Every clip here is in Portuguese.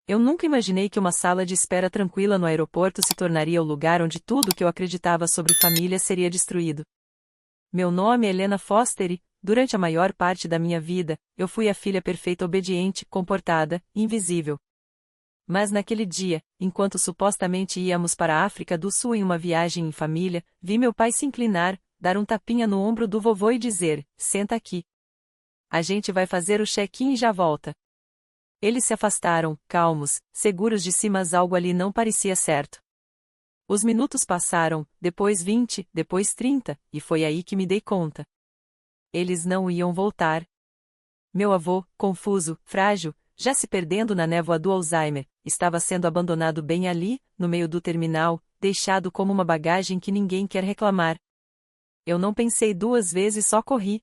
Eu nunca imaginei que uma sala de espera tranquila no aeroporto se tornaria o lugar onde tudo o que eu acreditava sobre família seria destruído. Meu nome é Helena Foster e, durante a maior parte da minha vida, eu fui a filha perfeita, obediente, comportada, invisível. Mas naquele dia, enquanto supostamente íamos para a África do Sul em uma viagem em família, vi meu pai se inclinar, dar um tapinha no ombro do vovô e dizer: "Senta aqui. A gente vai fazer o check-in e já volta." Eles se afastaram, calmos, seguros de si, mas algo ali não parecia certo. Os minutos passaram, depois 20, depois 30, e foi aí que me dei conta. Eles não iam voltar. Meu avô, confuso, frágil, já se perdendo na névoa do Alzheimer, estava sendo abandonado bem ali, no meio do terminal, deixado como uma bagagem que ninguém quer reclamar. Eu não pensei duas vezes, só corri.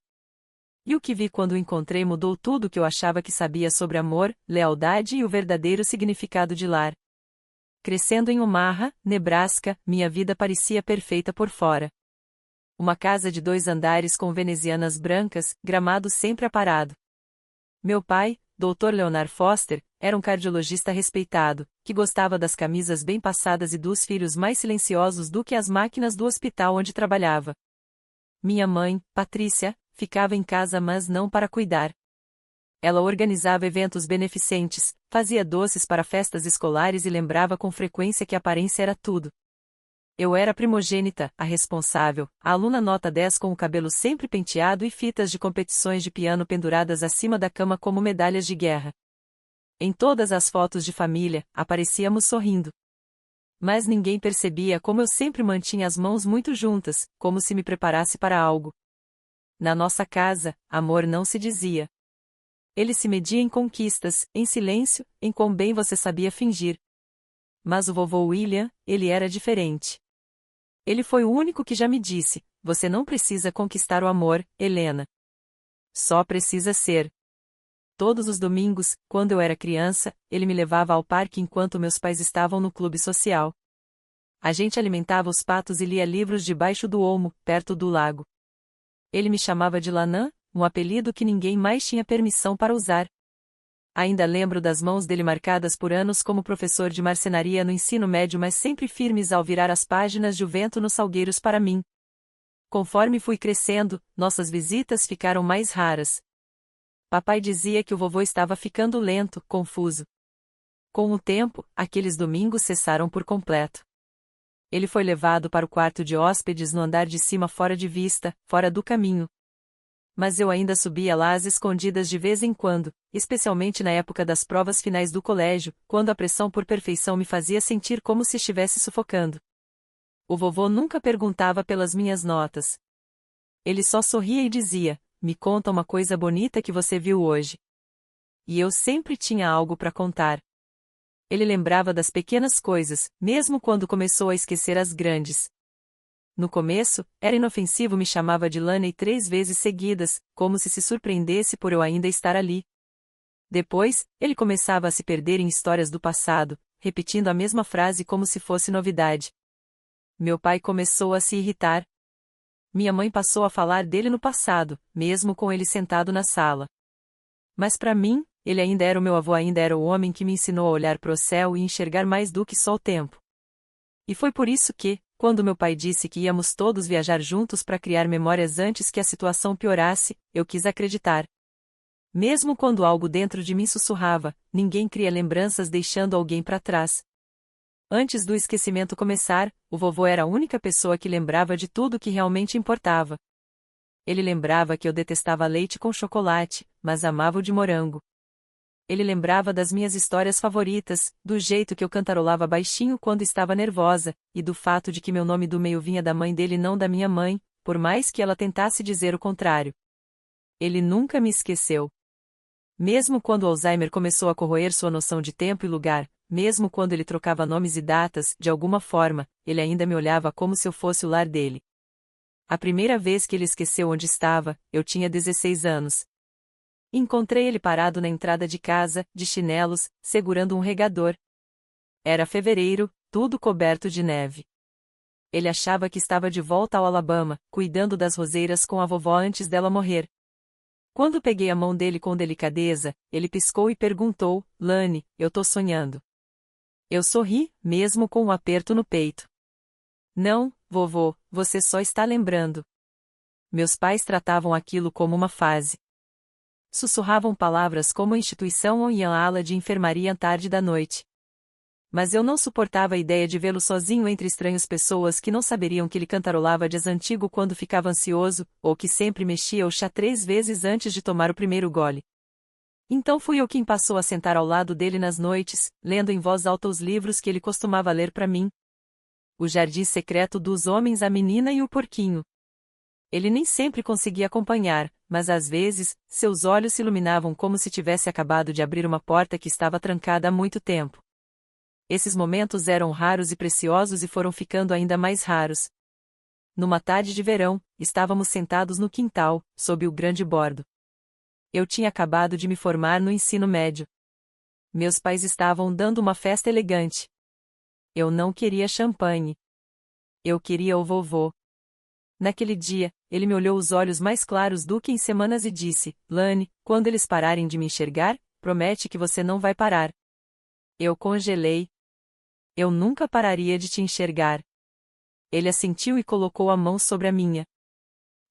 E o que vi quando o encontrei mudou tudo o que eu achava que sabia sobre amor, lealdade e o verdadeiro significado de lar. Crescendo em Omaha, Nebraska, minha vida parecia perfeita por fora. Uma casa de 2 andares com venezianas brancas, gramado sempre aparado. Meu pai, Dr. Leonard Foster, era um cardiologista respeitado, que gostava das camisas bem passadas e dos filhos mais silenciosos do que as máquinas do hospital onde trabalhava. Minha mãe, Patrícia, ficava em casa, mas não para cuidar. Ela organizava eventos beneficentes, fazia doces para festas escolares e lembrava com frequência que a aparência era tudo. Eu era a primogênita, a responsável, a aluna nota 10 com o cabelo sempre penteado e fitas de competições de piano penduradas acima da cama como medalhas de guerra. Em todas as fotos de família, aparecíamos sorrindo. Mas ninguém percebia como eu sempre mantinha as mãos muito juntas, como se me preparasse para algo. Na nossa casa, amor não se dizia. Ele se media em conquistas, em silêncio, em quão bem você sabia fingir. Mas o vovô William, ele era diferente. Ele foi o único que já me disse: "Você não precisa conquistar o amor, Helena. Só precisa ser." Todos os domingos, quando eu era criança, ele me levava ao parque enquanto meus pais estavam no clube social. A gente alimentava os patos e lia livros debaixo do olmo, perto do lago. Ele me chamava de Lanã, um apelido que ninguém mais tinha permissão para usar. Ainda lembro das mãos dele marcadas por anos como professor de marcenaria no ensino médio, mas sempre firmes ao virar as páginas de O Vento nos Salgueiros para mim. Conforme fui crescendo, nossas visitas ficaram mais raras. Papai dizia que o vovô estava ficando lento, confuso. Com o tempo, aqueles domingos cessaram por completo. Ele foi levado para o quarto de hóspedes no andar de cima, fora de vista, fora do caminho. Mas eu ainda subia lá às escondidas de vez em quando, especialmente na época das provas finais do colégio, quando a pressão por perfeição me fazia sentir como se estivesse sufocando. O vovô nunca perguntava pelas minhas notas. Ele só sorria e dizia: "Me conta uma coisa bonita que você viu hoje." E eu sempre tinha algo para contar. Ele lembrava das pequenas coisas, mesmo quando começou a esquecer as grandes. No começo, era inofensivo, me chamava de Laney 3 vezes seguidas, como se surpreendesse por eu ainda estar ali. Depois, ele começava a se perder em histórias do passado, repetindo a mesma frase como se fosse novidade. Meu pai começou a se irritar. Minha mãe passou a falar dele no passado, mesmo com ele sentado na sala. Mas para mim, ele ainda era o meu avô, ainda era o homem que me ensinou a olhar para o céu e enxergar mais do que só o tempo. E foi por isso que, quando meu pai disse que íamos todos viajar juntos para criar memórias antes que a situação piorasse, eu quis acreditar. Mesmo quando algo dentro de mim sussurrava: "Ninguém cria lembranças deixando alguém para trás." Antes do esquecimento começar, o vovô era a única pessoa que lembrava de tudo que realmente importava. Ele lembrava que eu detestava leite com chocolate, mas amava o de morango. Ele lembrava das minhas histórias favoritas, do jeito que eu cantarolava baixinho quando estava nervosa, e do fato de que meu nome do meio vinha da mãe dele e não da minha mãe, por mais que ela tentasse dizer o contrário. Ele nunca me esqueceu. Mesmo quando o Alzheimer começou a corroer sua noção de tempo e lugar, mesmo quando ele trocava nomes e datas, de alguma forma, ele ainda me olhava como se eu fosse o lar dele. A primeira vez que ele esqueceu onde estava, eu tinha 16 anos. Encontrei ele parado na entrada de casa, de chinelos, segurando um regador. Era fevereiro, tudo coberto de neve. Ele achava que estava de volta ao Alabama, cuidando das roseiras com a vovó antes dela morrer. Quando peguei a mão dele com delicadeza, ele piscou e perguntou: Lani, eu tô sonhando. Eu sorri, mesmo com um aperto no peito. Não, vovô, você só está lembrando. Meus pais tratavam aquilo como uma fase. Sussurravam palavras como instituição ou ia à ala de enfermaria tarde da noite. Mas eu não suportava a ideia de vê-lo sozinho entre estranhas pessoas que não saberiam que ele cantarolava jazz antigo quando ficava ansioso, ou que sempre mexia o chá 3 vezes antes de tomar o primeiro gole. Então fui eu quem passou a sentar ao lado dele nas noites, lendo em voz alta os livros que ele costumava ler para mim. O Jardim Secreto dos Homens, a Menina e o Porquinho. Ele nem sempre conseguia acompanhar, mas às vezes, seus olhos se iluminavam como se tivesse acabado de abrir uma porta que estava trancada há muito tempo. Esses momentos eram raros e preciosos e foram ficando ainda mais raros. Numa tarde de verão, estávamos sentados no quintal, sob o grande bordo. Eu tinha acabado de me formar no ensino médio. Meus pais estavam dando uma festa elegante. Eu não queria champanhe. Eu queria o vovô. Naquele dia, ele me olhou os olhos mais claros do que em semanas e disse: Lani, quando eles pararem de me enxergar, promete que você não vai parar. Eu congelei. Eu nunca pararia de te enxergar. Ele assentiu e colocou a mão sobre a minha.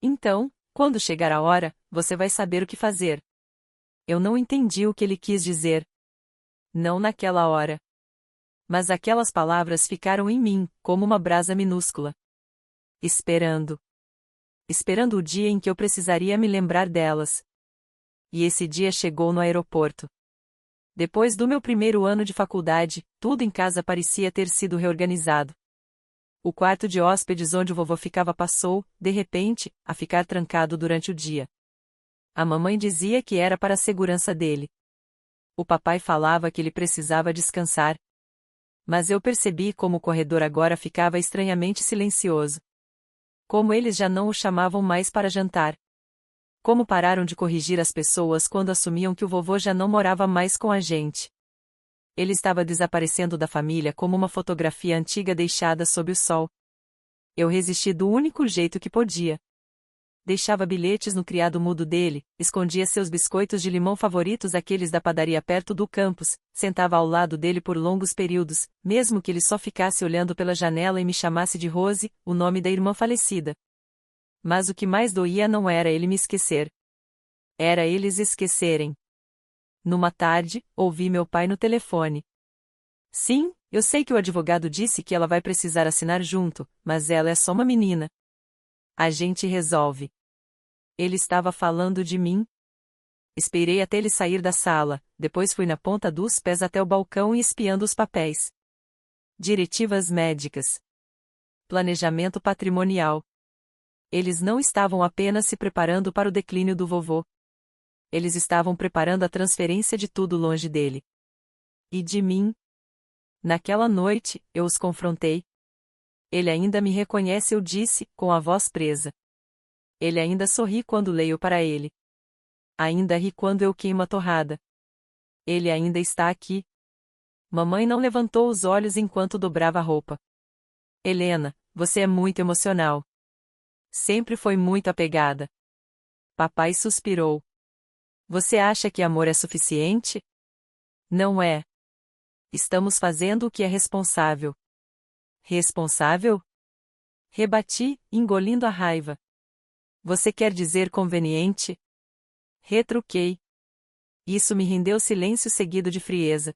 Então, quando chegar a hora, você vai saber o que fazer. Eu não entendi o que ele quis dizer. Não naquela hora. Mas aquelas palavras ficaram em mim, como uma brasa minúscula. Esperando. Esperando o dia em que eu precisaria me lembrar delas. E esse dia chegou no aeroporto. Depois do meu primeiro ano de faculdade, tudo em casa parecia ter sido reorganizado. O quarto de hóspedes onde o vovô ficava passou, de repente, a ficar trancado durante o dia. A mamãe dizia que era para a segurança dele. O papai falava que ele precisava descansar. Mas eu percebi como o corredor agora ficava estranhamente silencioso. Como eles já não o chamavam mais para jantar. Como pararam de corrigir as pessoas quando assumiam que o vovô já não morava mais com a gente. Ele estava desaparecendo da família como uma fotografia antiga deixada sob o sol. Eu resisti do único jeito que podia. Deixava bilhetes no criado mudo dele, escondia seus biscoitos de limão favoritos, aqueles da padaria perto do campus, sentava ao lado dele por longos períodos, mesmo que ele só ficasse olhando pela janela e me chamasse de Rose, o nome da irmã falecida. Mas o que mais doía não era ele me esquecer. Era eles esquecerem. Numa tarde, ouvi meu pai no telefone. Sim, eu sei que o advogado disse que ela vai precisar assinar junto, mas ela é só uma menina. A gente resolve. Ele estava falando de mim? Esperei até ele sair da sala, depois fui na ponta dos pés até o balcão e espiando os papéis. Diretivas médicas. Planejamento patrimonial. Eles não estavam apenas se preparando para o declínio do vovô. Eles estavam preparando a transferência de tudo longe dele. E de mim? Naquela noite, eu os confrontei. Ele ainda me reconhece, eu disse, com a voz presa. Ele ainda sorri quando leio para ele. Ainda ri quando eu queimo a torrada. Ele ainda está aqui. Mamãe não levantou os olhos enquanto dobrava a roupa. Helena, você é muito emocional. Sempre foi muito apegada. Papai suspirou. Você acha que amor é suficiente? Não é. Estamos fazendo o que é responsável. Responsável? Rebati, engolindo a raiva. Você quer dizer conveniente? Retruquei. Isso me rendeu silêncio seguido de frieza.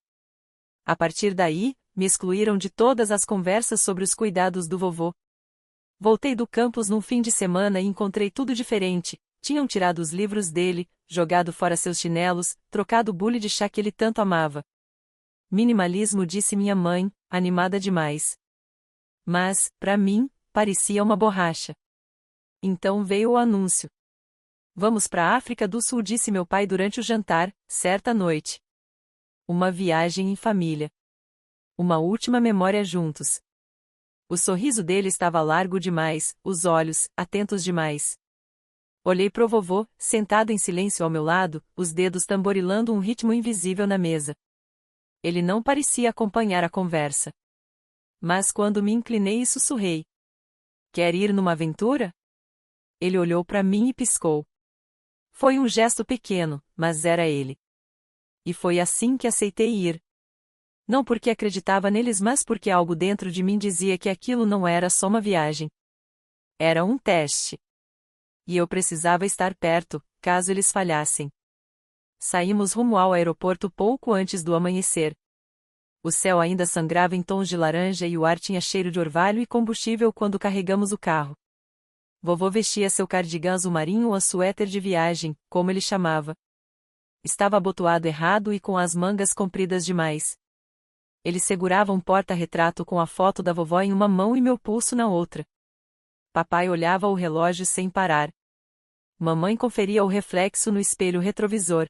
A partir daí, me excluíram de todas as conversas sobre os cuidados do vovô. Voltei do campus num fim de semana e encontrei tudo diferente. Tinham tirado os livros dele, jogado fora seus chinelos, trocado o bule de chá que ele tanto amava. Minimalismo, disse minha mãe, animada demais. Mas, para mim, parecia uma borracha. Então veio o anúncio. Vamos para a África do Sul, disse meu pai durante o jantar, certa noite. Uma viagem em família. Uma última memória juntos. O sorriso dele estava largo demais, os olhos, atentos demais. Olhei pro vovô, sentado em silêncio ao meu lado, os dedos tamborilando um ritmo invisível na mesa. Ele não parecia acompanhar a conversa. Mas quando me inclinei e sussurrei: Quer ir numa aventura? Ele olhou para mim e piscou. Foi um gesto pequeno, mas era ele. E foi assim que aceitei ir. Não porque acreditava neles, mas porque algo dentro de mim dizia que aquilo não era só uma viagem. Era um teste. E eu precisava estar perto, caso eles falhassem. Saímos rumo ao aeroporto pouco antes do amanhecer. O céu ainda sangrava em tons de laranja e o ar tinha cheiro de orvalho e combustível quando carregamos o carro. Vovô vestia seu cardigã azul marinho ou a suéter de viagem, como ele chamava. Estava abotoado errado e com as mangas compridas demais. Ele segurava um porta-retrato com a foto da vovó em uma mão e meu pulso na outra. Papai olhava o relógio sem parar. Mamãe conferia o reflexo no espelho retrovisor.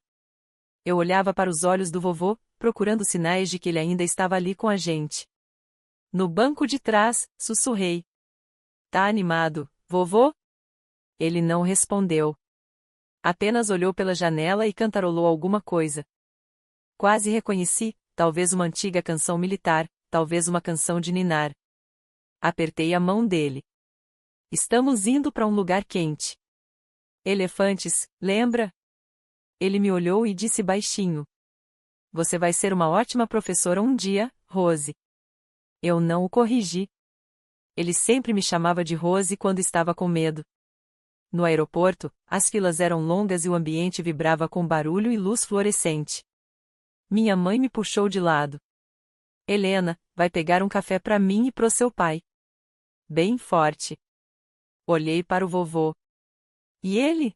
Eu olhava para os olhos do vovô, procurando sinais de que ele ainda estava ali com a gente. No banco de trás, sussurrei. Tá animado, vovô? Ele não respondeu. Apenas olhou pela janela e cantarolou alguma coisa. Quase reconheci, talvez uma antiga canção militar, talvez uma canção de ninar. Apertei a mão dele. Estamos indo para um lugar quente. Elefantes, lembra? Ele me olhou e disse baixinho. Você vai ser uma ótima professora um dia, Rose. Eu não o corrigi. Ele sempre me chamava de Rose quando estava com medo. No aeroporto, as filas eram longas e o ambiente vibrava com barulho e luz fluorescente. Minha mãe me puxou de lado. Helena, vai pegar um café para mim e pro seu pai. Bem forte. Olhei para o vovô. E ele?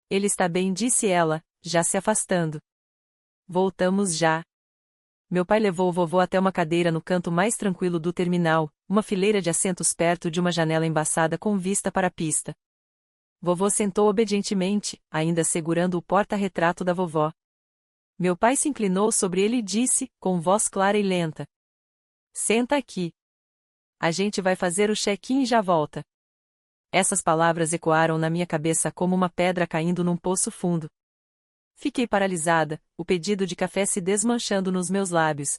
Ele está bem, disse ela, já se afastando. Voltamos já. Meu pai levou o vovô até uma cadeira no canto mais tranquilo do terminal, uma fileira de assentos perto de uma janela embaçada com vista para a pista. Vovô sentou obedientemente, ainda segurando o porta-retrato da vovó. Meu pai se inclinou sobre ele e disse, com voz clara e lenta. Senta aqui. A gente vai fazer o check-in e já volta. Essas palavras ecoaram na minha cabeça como uma pedra caindo num poço fundo. Fiquei paralisada, o pedido de café se desmanchando nos meus lábios.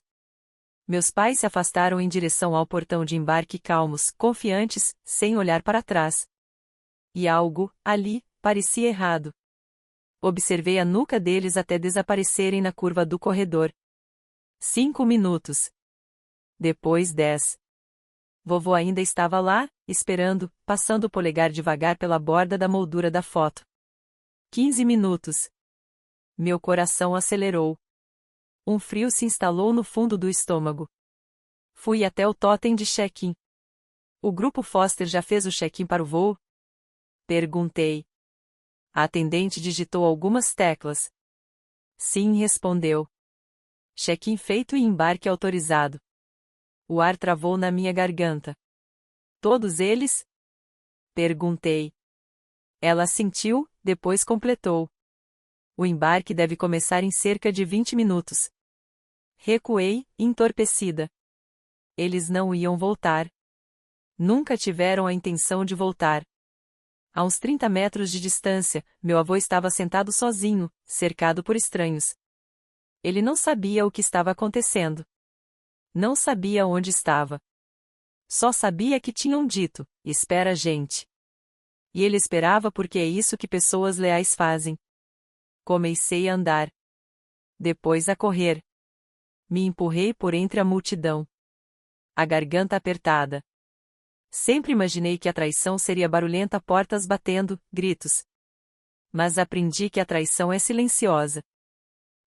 Meus pais se afastaram em direção ao portão de embarque calmos, confiantes, sem olhar para trás. E algo, ali, parecia errado. Observei a nuca deles até desaparecerem na curva do corredor. 5 minutos. Depois 10. Vovô ainda estava lá, esperando, passando o polegar devagar pela borda da moldura da foto. 15 minutos. Meu coração acelerou. Um frio se instalou no fundo do estômago. Fui até o totem de check-in. O grupo Foster já fez o check-in para o voo? Perguntei. A atendente digitou algumas teclas. Sim, respondeu. Check-in feito e embarque autorizado. O ar travou na minha garganta. Todos eles? Perguntei. Ela assentiu, depois completou. O embarque deve começar em cerca de 20 minutos. Recuei, entorpecida. Eles não iam voltar. Nunca tiveram a intenção de voltar. A uns 30 metros de distância, meu avô estava sentado sozinho, cercado por estranhos. Ele não sabia o que estava acontecendo. Não sabia onde estava. Só sabia que tinham dito, espera, gente. E ele esperava porque é isso que pessoas leais fazem. Comecei a andar. Depois a correr. Me empurrei por entre a multidão. A garganta apertada. Sempre imaginei que a traição seria barulhenta, portas batendo, gritos. Mas aprendi que a traição é silenciosa.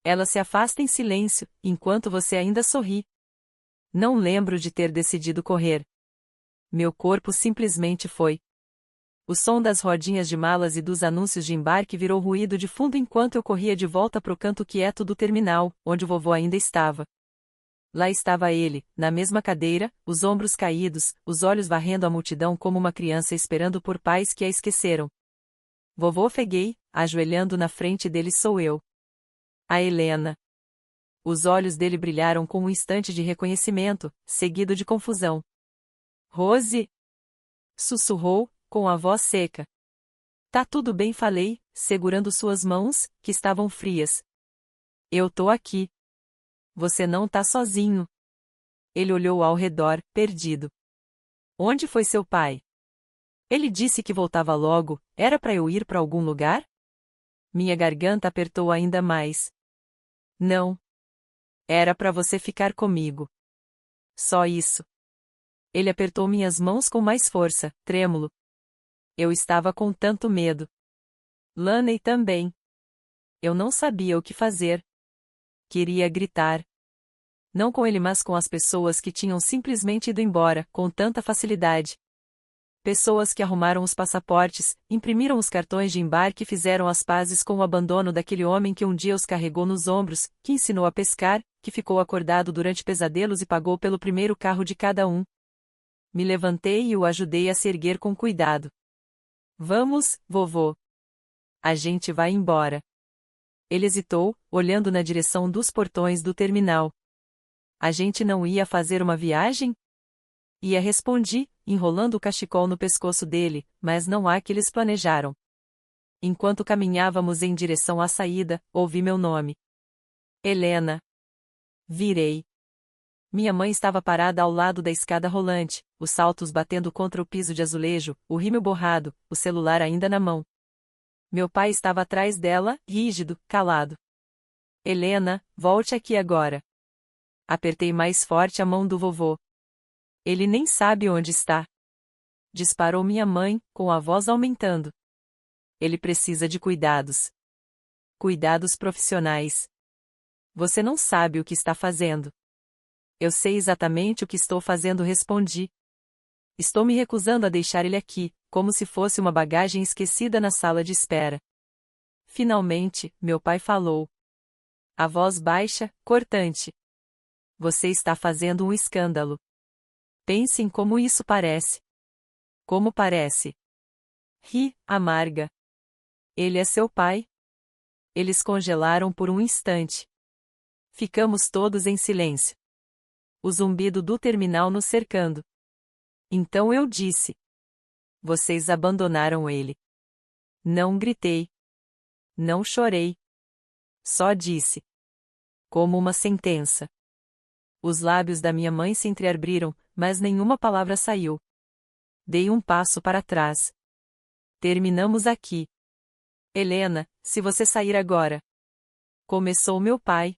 Ela se afasta em silêncio, enquanto você ainda sorri. Não lembro de ter decidido correr. Meu corpo simplesmente foi. O som das rodinhas de malas e dos anúncios de embarque virou ruído de fundo enquanto eu corria de volta pro canto quieto do terminal, onde o vovô ainda estava. Lá estava ele, na mesma cadeira, os ombros caídos, os olhos varrendo a multidão como uma criança esperando por pais que a esqueceram. Vovô ofeguei, ajoelhando na frente dele sou eu. A Helena. Os olhos dele brilharam com um instante de reconhecimento, seguido de confusão. Rose? Sussurrou, com a voz seca. Tá tudo bem, falei, segurando suas mãos, que estavam frias. Eu tô aqui. Você não tá sozinho. Ele olhou ao redor, perdido. Onde foi seu pai? Ele disse que voltava logo, era pra eu ir pra algum lugar? Minha garganta apertou ainda mais. Não. Era para você ficar comigo. Só isso. Ele apertou minhas mãos com mais força, trêmulo. Eu estava com tanto medo. Laney também. Eu não sabia o que fazer. Queria gritar. Não com ele, mas com as pessoas que tinham simplesmente ido embora, com tanta facilidade. Pessoas que arrumaram os passaportes, imprimiram os cartões de embarque e fizeram as pazes com o abandono daquele homem que um dia os carregou nos ombros, que ensinou a pescar, que ficou acordado durante pesadelos e pagou pelo primeiro carro de cada um. Me levantei e o ajudei a se erguer com cuidado. Vamos, vovô. A gente vai embora. Ele hesitou, olhando na direção dos portões do terminal. A gente não ia fazer uma viagem? Ia, respondi, enrolando o cachecol no pescoço dele, mas não há que eles planejaram. Enquanto caminhávamos em direção à saída, ouvi meu nome. Helena. Virei. Minha mãe estava parada ao lado da escada rolante, os saltos batendo contra o piso de azulejo, o rímel borrado, o celular ainda na mão. Meu pai estava atrás dela, rígido, calado. Helena, volte aqui agora. Apertei mais forte a mão do vovô. Ele nem sabe onde está. Disparou minha mãe, com a voz aumentando. Ele precisa de cuidados. Cuidados profissionais. Você não sabe o que está fazendo. Eu sei exatamente o que estou fazendo, respondi. Estou me recusando a deixar ele aqui, como se fosse uma bagagem esquecida na sala de espera. Finalmente, meu pai falou. A voz baixa, cortante. Você está fazendo um escândalo. Pense em como isso parece. Como parece? Ri, amarga. Ele é seu pai? Eles congelaram por um instante. Ficamos todos em silêncio. O zumbido do terminal nos cercando. Então eu disse. Vocês abandonaram ele. Não gritei. Não chorei. Só disse. Como uma sentença. Os lábios da minha mãe se entreabriram, mas nenhuma palavra saiu. Dei um passo para trás. Terminamos aqui. Helena, se você sair agora. Começou meu pai.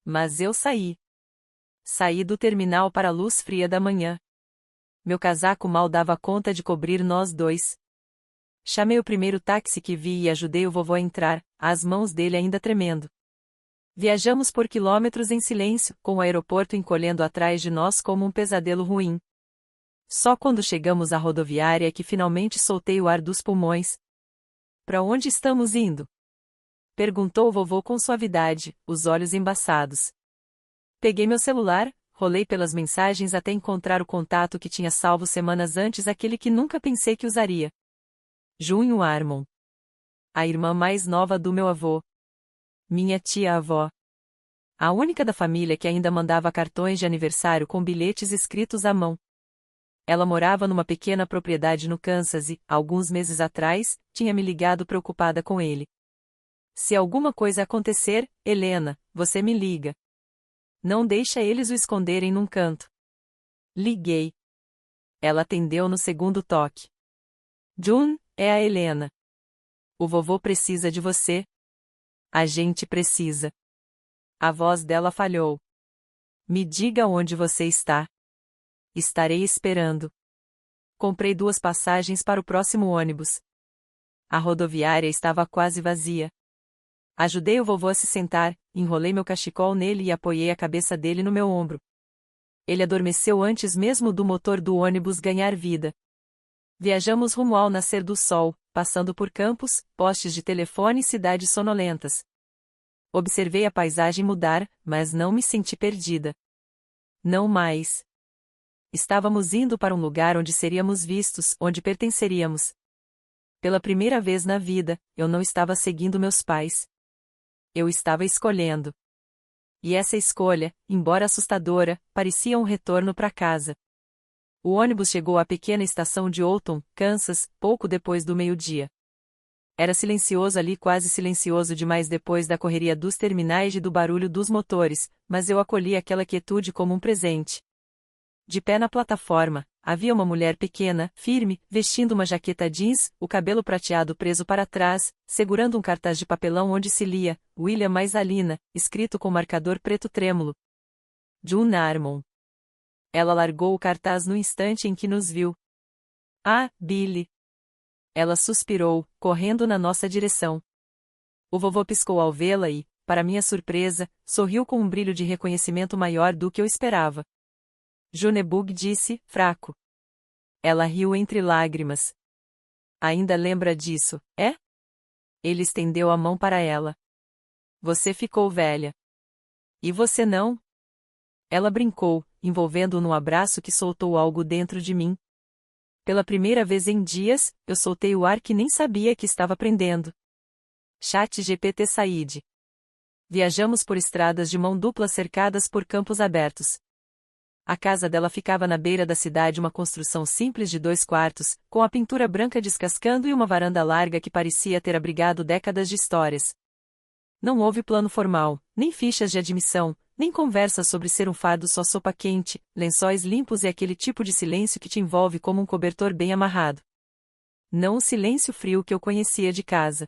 Mas eu saí. Saí do terminal para a luz fria da manhã. Meu casaco mal dava conta de cobrir nós dois. Chamei o primeiro táxi que vi e ajudei o vovô a entrar, as mãos dele ainda tremendo. Viajamos por quilômetros em silêncio, com o aeroporto encolhendo atrás de nós como um pesadelo ruim. Só quando chegamos à rodoviária é que finalmente soltei o ar dos pulmões. Para onde estamos indo? Perguntou o vovô com suavidade, os olhos embaçados. Peguei meu celular, rolei pelas mensagens até encontrar o contato que tinha salvo semanas antes, aquele que nunca pensei que usaria. Junho Armon. A irmã mais nova do meu avô. Minha tia-avó. A única da família que ainda mandava cartões de aniversário com bilhetes escritos à mão. Ela morava numa pequena propriedade no Kansas e, alguns meses atrás, tinha me ligado preocupada com ele. Se alguma coisa acontecer, Helena, você me liga. Não deixa eles o esconderem num canto. Liguei. Ela atendeu no segundo toque. June, é a Helena. O vovô precisa de você. A gente precisa. A voz dela falhou. Me diga onde você está. Estarei esperando. Comprei 2 passagens para o próximo ônibus. A rodoviária estava quase vazia. Ajudei o vovô a se sentar, enrolei meu cachecol nele e apoiei a cabeça dele no meu ombro. Ele adormeceu antes mesmo do motor do ônibus ganhar vida. Viajamos rumo ao nascer do sol, passando por campos, postes de telefone e cidades sonolentas. Observei a paisagem mudar, mas não me senti perdida. Não mais. Estávamos indo para um lugar onde seríamos vistos, onde pertenceríamos. Pela primeira vez na vida, eu não estava seguindo meus pais. Eu estava escolhendo. E essa escolha, embora assustadora, parecia um retorno para casa. O ônibus chegou à pequena estação de Alton, Kansas, pouco depois do meio-dia. Era silencioso ali, quase silencioso demais depois da correria dos terminais e do barulho dos motores, mas eu acolhi aquela quietude como um presente. De pé na plataforma, havia uma mulher pequena, firme, vestindo uma jaqueta jeans, o cabelo prateado preso para trás, segurando um cartaz de papelão onde se lia, William mais Alina, escrito com marcador preto trêmulo. June Harmon. Ela largou o cartaz no instante em que nos viu. Ah, Billy! Ela suspirou, correndo na nossa direção. O vovô piscou ao vê-la e, para minha surpresa, sorriu com um brilho de reconhecimento maior do que eu esperava. Junebug disse, fraco. Ela riu entre lágrimas. Ainda lembra disso, é? Ele estendeu a mão para ela. Você ficou velha. E você não? Ela brincou, envolvendo-o num abraço que soltou algo dentro de mim. Pela primeira vez em dias, eu soltei o ar que nem sabia que estava prendendo. ChatGPT Said. Viajamos por estradas de mão dupla cercadas por campos abertos. A casa dela ficava na beira da cidade, uma construção simples de 2 quartos, com a pintura branca descascando e uma varanda larga que parecia ter abrigado décadas de histórias. Não houve plano formal, nem fichas de admissão, nem conversa sobre ser um fardo, só sopa quente, lençóis limpos e aquele tipo de silêncio que te envolve como um cobertor bem amarrado. Não o silêncio frio que eu conhecia de casa.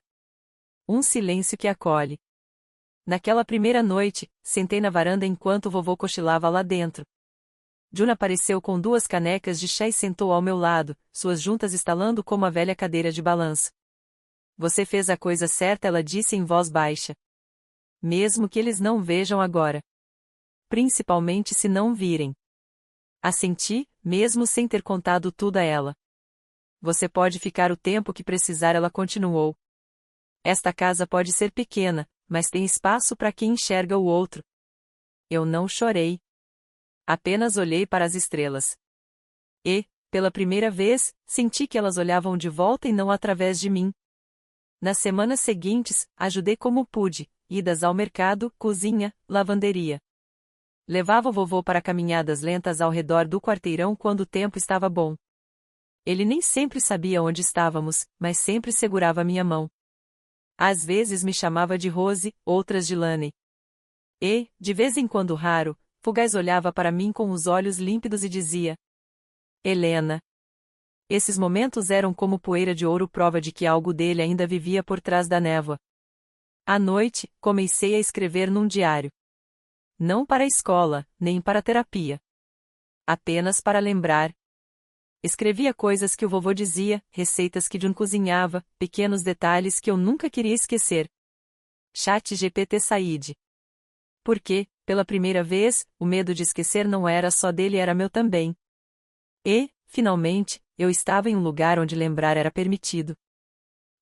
Um silêncio que acolhe. Naquela primeira noite, sentei na varanda enquanto o vovô cochilava lá dentro. June apareceu com 2 canecas de chá e sentou ao meu lado, suas juntas estalando como a velha cadeira de balanço. Você fez a coisa certa, ela disse em voz baixa. Mesmo que eles não vejam agora. Principalmente se não virem. Assenti, mesmo sem ter contado tudo a ela. Você pode ficar o tempo que precisar, ela continuou. Esta casa pode ser pequena, mas tem espaço para quem enxerga o outro. Eu não chorei. Apenas olhei para as estrelas. E, pela primeira vez, senti que elas olhavam de volta e não através de mim. Nas semanas seguintes, ajudei como pude, idas ao mercado, cozinha, lavanderia. Levava o vovô para caminhadas lentas ao redor do quarteirão quando o tempo estava bom. Ele nem sempre sabia onde estávamos, mas sempre segurava minha mão. Às vezes me chamava de Rose, outras de Lane. E, de vez em quando raro, fugaz olhava para mim com os olhos límpidos e dizia: Helena. Esses momentos eram como poeira de ouro, prova de que algo dele ainda vivia por trás da névoa. À noite, comecei a escrever num diário. Não para a escola, nem para a terapia. Apenas para lembrar. Escrevia coisas que o vovô dizia, receitas que June cozinhava, pequenos detalhes que eu nunca queria esquecer. ChatGPT Said. Porque, pela primeira vez, o medo de esquecer não era só dele, era meu também. E, finalmente, eu estava em um lugar onde lembrar era permitido.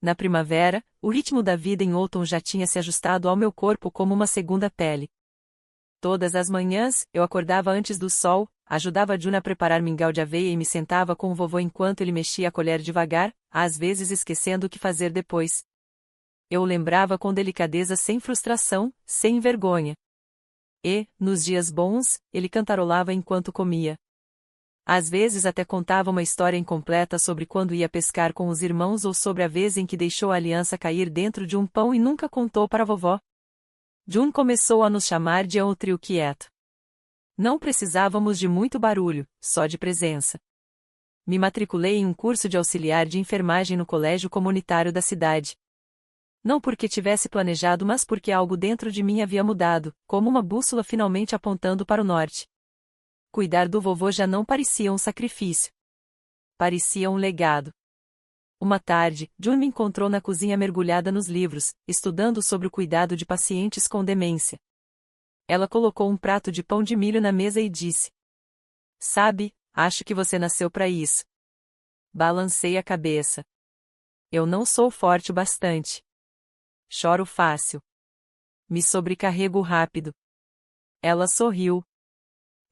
Na primavera, o ritmo da vida em Oughton já tinha se ajustado ao meu corpo como uma segunda pele. Todas as manhãs, eu acordava antes do sol, ajudava June a preparar mingau de aveia e me sentava com o vovô enquanto ele mexia a colher devagar, às vezes esquecendo o que fazer depois. Eu o lembrava com delicadeza, sem frustração, sem vergonha. E, nos dias bons, ele cantarolava enquanto comia. Às vezes até contava uma história incompleta sobre quando ia pescar com os irmãos ou sobre a vez em que deixou a aliança cair dentro de um pão e nunca contou para a vovó. June começou a nos chamar de o trio quieto. Não precisávamos de muito barulho, só de presença. Me matriculei em um curso de auxiliar de enfermagem no colégio comunitário da cidade. Não porque tivesse planejado, mas porque algo dentro de mim havia mudado, como uma bússola finalmente apontando para o norte. Cuidar do vovô já não parecia um sacrifício. Parecia um legado. Uma tarde, June me encontrou na cozinha mergulhada nos livros, estudando sobre o cuidado de pacientes com demência. Ela colocou um prato de pão de milho na mesa e disse: Sabe, acho que você nasceu para isso. Balancei a cabeça. Eu não sou forte o bastante. Choro fácil. Me sobrecarrego rápido. Ela sorriu.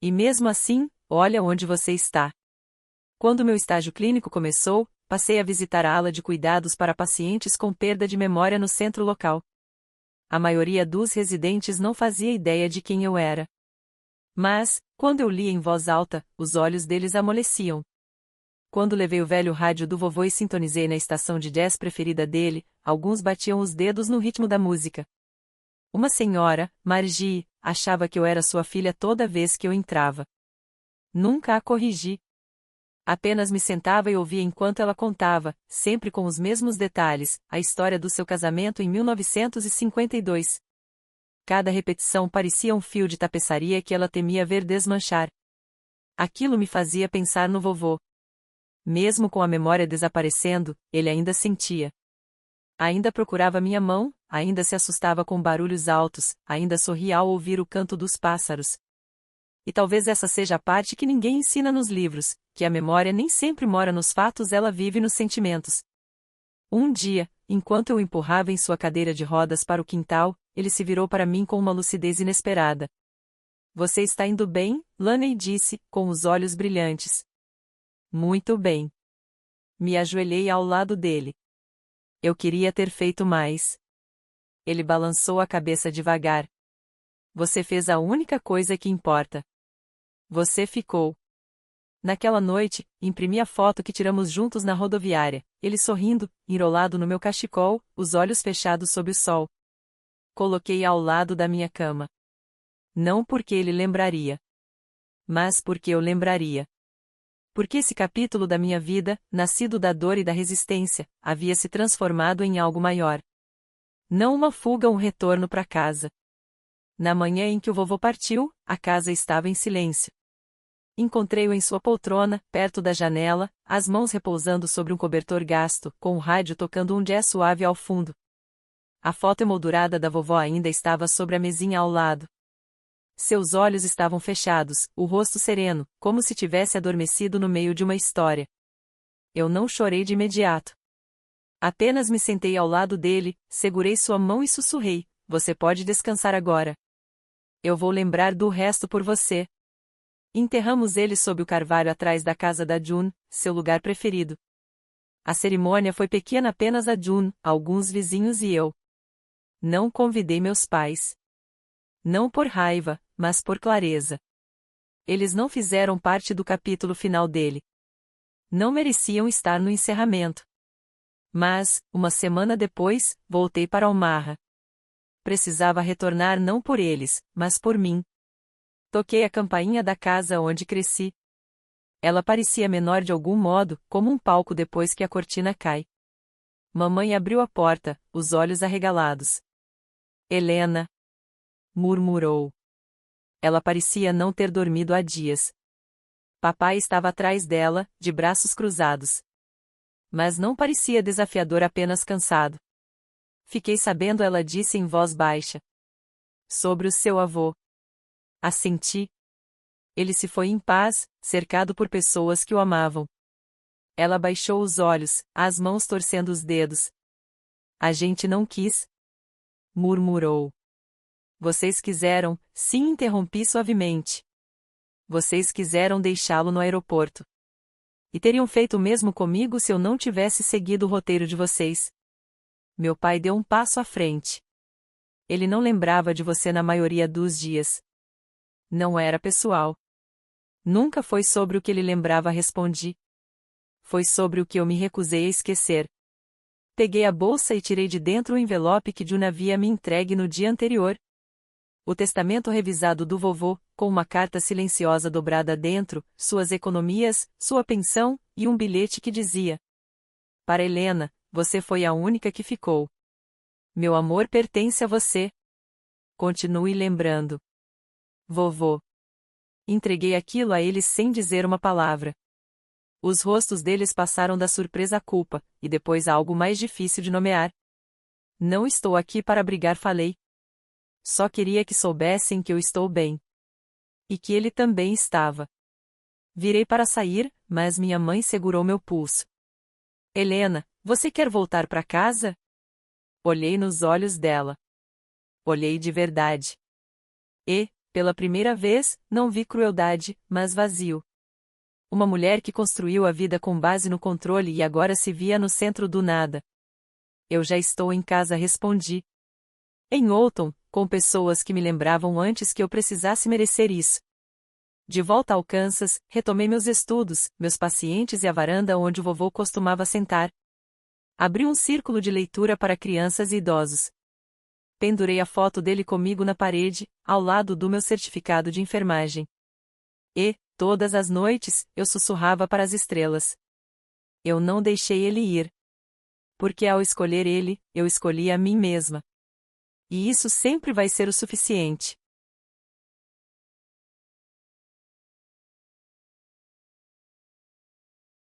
E mesmo assim, olha onde você está. Quando meu estágio clínico começou, passei a visitar a ala de cuidados para pacientes com perda de memória no centro local. A maioria dos residentes não fazia ideia de quem eu era. Mas, quando eu lia em voz alta, os olhos deles amoleciam. Quando levei o velho rádio do vovô e sintonizei na estação de jazz preferida dele, alguns batiam os dedos no ritmo da música. Uma senhora, Margie, achava que eu era sua filha toda vez que eu entrava. Nunca a corrigi. Apenas me sentava e ouvia enquanto ela contava, sempre com os mesmos detalhes, a história do seu casamento em 1952. Cada repetição parecia um fio de tapeçaria que ela temia ver desmanchar. Aquilo me fazia pensar no vovô. Mesmo com a memória desaparecendo, ele ainda sentia. Ainda procurava minha mão, ainda se assustava com barulhos altos, ainda sorria ao ouvir o canto dos pássaros. E talvez essa seja a parte que ninguém ensina nos livros, que a memória nem sempre mora nos fatos, ela vive nos sentimentos. Um dia, enquanto eu o empurrava em sua cadeira de rodas para o quintal, ele se virou para mim com uma lucidez inesperada. Você está indo bem? Laney disse, com os olhos brilhantes. Muito bem. Me ajoelhei ao lado dele. Eu queria ter feito mais. Ele balançou a cabeça devagar. Você fez a única coisa que importa. Você ficou. Naquela noite, imprimi a foto que tiramos juntos na rodoviária, ele sorrindo, enrolado no meu cachecol, os olhos fechados sob o sol. Coloquei ao lado da minha cama. Não porque ele lembraria. Mas porque eu lembraria. Porque esse capítulo da minha vida, nascido da dor e da resistência, havia se transformado em algo maior. Não uma fuga ou um retorno para casa. Na manhã em que o vovô partiu, a casa estava em silêncio. Encontrei-o em sua poltrona, perto da janela, as mãos repousando sobre um cobertor gasto, com o rádio tocando um jazz suave ao fundo. A foto emoldurada da vovó ainda estava sobre a mesinha ao lado. Seus olhos estavam fechados, o rosto sereno, como se tivesse adormecido no meio de uma história. Eu não chorei de imediato. Apenas me sentei ao lado dele, segurei sua mão e sussurrei: você pode descansar agora. Eu vou lembrar do resto por você. Enterramos ele sob o carvalho atrás da casa da June, seu lugar preferido. A cerimônia foi pequena, apenas a June, alguns vizinhos e eu. Não convidei meus pais. Não por raiva, mas por clareza. Eles não fizeram parte do capítulo final dele. Não mereciam estar no encerramento. Mas, uma semana depois, voltei para Omaha. Precisava retornar não por eles, mas por mim. Toquei a campainha da casa onde cresci. Ela parecia menor de algum modo, como um palco depois que a cortina cai. Mamãe abriu a porta, os olhos arregalados. Helena! Murmurou. Ela parecia não ter dormido há dias. Papai estava atrás dela, de braços cruzados. Mas não parecia desafiador, apenas cansado. Fiquei sabendo, ela disse em voz baixa. Sobre o seu avô. Assenti. Ele se foi em paz, cercado por pessoas que o amavam. Ela baixou os olhos, as mãos torcendo os dedos. A gente não quis. Murmurou. Vocês quiseram, sim, interrompi suavemente. Vocês quiseram deixá-lo no aeroporto. E teriam feito o mesmo comigo se eu não tivesse seguido o roteiro de vocês. Meu pai deu um passo à frente. Ele não lembrava de você na maioria dos dias. Não era pessoal. Nunca foi sobre o que ele lembrava, respondi. Foi sobre o que eu me recusei a esquecer. Peguei a bolsa e tirei de dentro o envelope que June havia me entregue no dia anterior. O testamento revisado do vovô, com uma carta silenciosa dobrada dentro, suas economias, sua pensão, e um bilhete que dizia: para Helena, você foi a única que ficou. Meu amor pertence a você. Continue lembrando. Vovô. Entreguei aquilo a eles sem dizer uma palavra. Os rostos deles passaram da surpresa à culpa, e depois a algo mais difícil de nomear. Não estou aqui para brigar, falei. Só queria que soubessem que eu estou bem. E que ele também estava. Virei para sair, mas minha mãe segurou meu pulso. Helena, você quer voltar para casa? Olhei nos olhos dela. Olhei de verdade. E, pela primeira vez, não vi crueldade, mas vazio. Uma mulher que construiu a vida com base no controle e agora se via no centro do nada. Eu já estou em casa, respondi. Em Oughton, com pessoas que me lembravam antes que eu precisasse merecer isso. De volta ao Kansas, retomei meus estudos, meus pacientes e a varanda onde o vovô costumava sentar. Abri um círculo de leitura para crianças e idosos. Pendurei a foto dele comigo na parede, ao lado do meu certificado de enfermagem. E, Todas as noites, eu sussurrava para as estrelas. Eu não deixei ele ir. Porque ao escolher ele, eu escolhi a mim mesma. E isso sempre vai ser o suficiente.